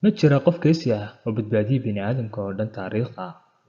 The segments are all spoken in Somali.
Ma jiro qof geesi ah oo badbaadiyay bini'aadamka oo dhan taariikhda.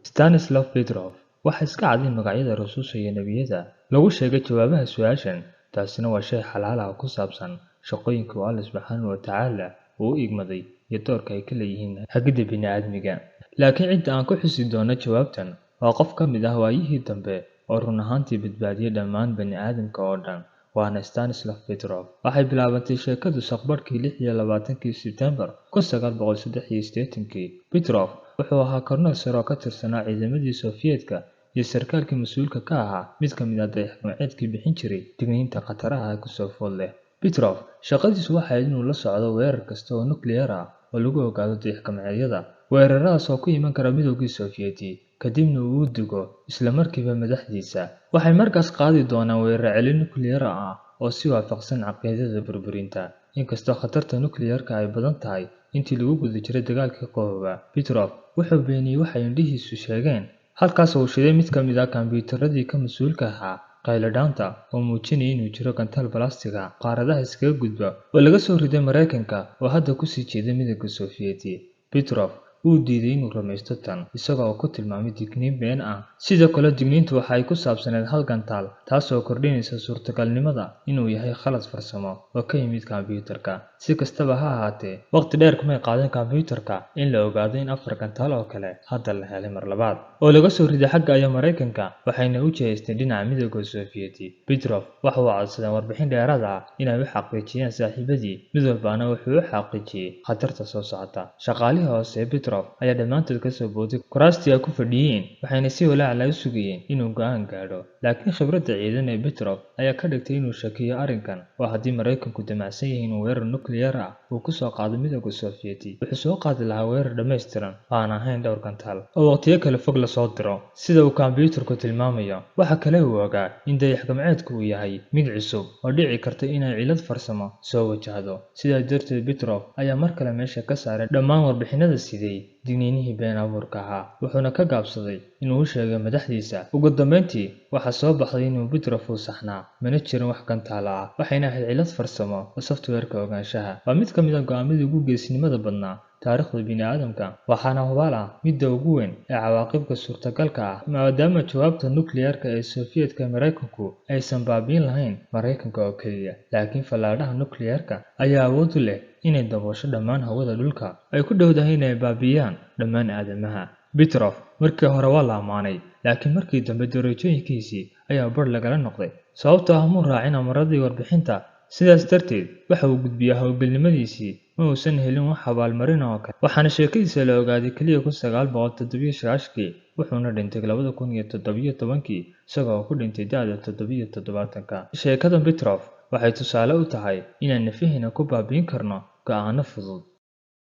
Stanislav Petrov waxa iska cad in magacyada rususha iyo nebiyada lagu sheegay jawaabaha su'aashan, taasina waa shay xalaal ah oo ku saabsan shaqooyinka uu Alle subxaanahu wa tacaala u igmaday iyo doorka ay ka leeyihiin hagidda bini'aadmiga. Laakiin cidda aan ku xusi doono jawaabtan waa qof ka mid ah waayihii dambe oo run ahaantii badbaadiyay dhammaan bani'aadamka oo dhan, waana Stanislav Petrov. Waxay bilaabantay sheekadu saqbarkii 26 Sebtembar 1983. Petrov wuxuu ahaa korneyl sare oo ka tirsanaa ciidamadii Sofiyeetka iyo sarkaalkii mas'uulka ka ahaa mid ka mid ah dayax-gacmeedkii bixin jiray digniinta khataraha ku soo fool leh. Petrov shaqadiisu waxay ahayd inuu la socdo weerar kasta oo nukliyeer ah oo lagu ogaado dayax-gacmeedyada. Weeraradaas oo ku iman kara Midowgii Sofiyeeti, kadibna uu u digo isla markiiba madaxdiisa. Waxay markaas qaadi doonaan weerar celin nukliyeer ah oo si waafaqsan caqiidada burburinta. Inkastoo khatarta nukliyeerka ay badan tahay intii lagu guda jiray dagaalkii Qaboobaa, Petrov wuxuu beeniyay waxay indhihiisu sheegeen. Halkaas uu shiday mid ka mid ah kombiyuutarradii ka mas'uulka ahaa qaylo-dhaanta oo muujinaya inuu jiro gantaal balaastig ah qaaradaha iskaga gudba oo laga soo riday Mareykanka oo hadda ku sii jeeda Midowga Sofiyeeti. Petrov wuu diiday inuu rumaysto tan, isagoo ku tilmaamay digniin been ah. Sidoo kale, digniintu waxa ay ku saabsaneyd hal gantaal, taas oo kordhinaysa suurtagalnimada inuu yahay khalad farsamo oo ka yimid kombiyuutarka. Si kastaba ha ahaatee, waqti dheer kumay qaadan kombiyuutarka in la ogaado in 4 gantaal oo kale hadda la helay mar labaad, oo laga soo riday xagga iyo Mareykanka, waxayna u jeesteen dhinaca Midowga Sofiyeeti. Petrov waxa uu codsaday warbixin dheeraad ah inay u xaqiijiyaan saaxiibadii, mid walbana wuxuu u xaqiijiyay khatarta soo socota. Shaqaalihii hoose ee Petrov ayaa dhammaantood ka soo booday kuraastii ay ku fadhiyeen, waxayna si walaac leh u sugayeen inuu go'aan gaadho. Laakiin khibradda ciidan ee Petrov ayaa ka dhigtay inuu shakiyo arrinkan, oo haddii Mareykanku damacsan yahay inuu weerar nukliyeer ah uu ku soo qaado Midowga Sofiyeeti, wuxuu soo qaadi lahaa weerar dhammaystiran oo aan ahayn dhowr gantaal oo waqtiyo kala fog la soo diro, sida uu kombiyuutarku tilmaamayo. Waxa kale oo uu ogaa in dayax-gacmeedku uu yahay mid cusub oo dhici karta inay cillad farsamo soo wajahdo. Sidaas darteed, Petrov ayaa mar kale meesha ka saaray dhammaan warbixinada siday digniinihii been abuurka ahaa, wuxuuna ka gaabsaday inuu u sheego madaxdiisa. Ugu dambeyntii, waxaa soo baxday inuu Petrov uu saxnaa, mana jirin wax gantaal ah, waxayna ahayd cillad farsamo oo software-ka ogaanshaha. Waa mid ka mid ah go'aamadii ugu geesinimada badnaa taariikhda bini'aadamka, waxaana hubaal ah midda ugu weyn ee cawaaqibka suurtagalka ah, maadaama jawaabta nukliyeerka ee Sofiyeetka ee Mareykanku aysan baabi'in lahayn Mareykanka oo keliya, laakiin fallaadhaha nukliyeerka ayaa awood u leh inay daboosho dhammaan hawada dhulka, ay ku dhowdahay inay baabi'iyaan dhammaan aadamaha. Petrov markii hore waa la ammaanay, laakiin markii dambe darajooyinkiisii ayaa bar lagala noqday, sababtoo ah muu raacin amaradii warbixinta. Sidaas darteed, waxa uu gudbiyay howlgalnimadiisii, ma uusan helin wax abaalmarin oo kale, waxaana sheekadiisa la ogaaday kaliya 1997, wuxuuna dhintay 2017 isagoo ku dhintay da'da 77. Sheekadan Petrov waxay tusaale u tahay inaan nafihiina ku baabi'in karno go'aano fudud.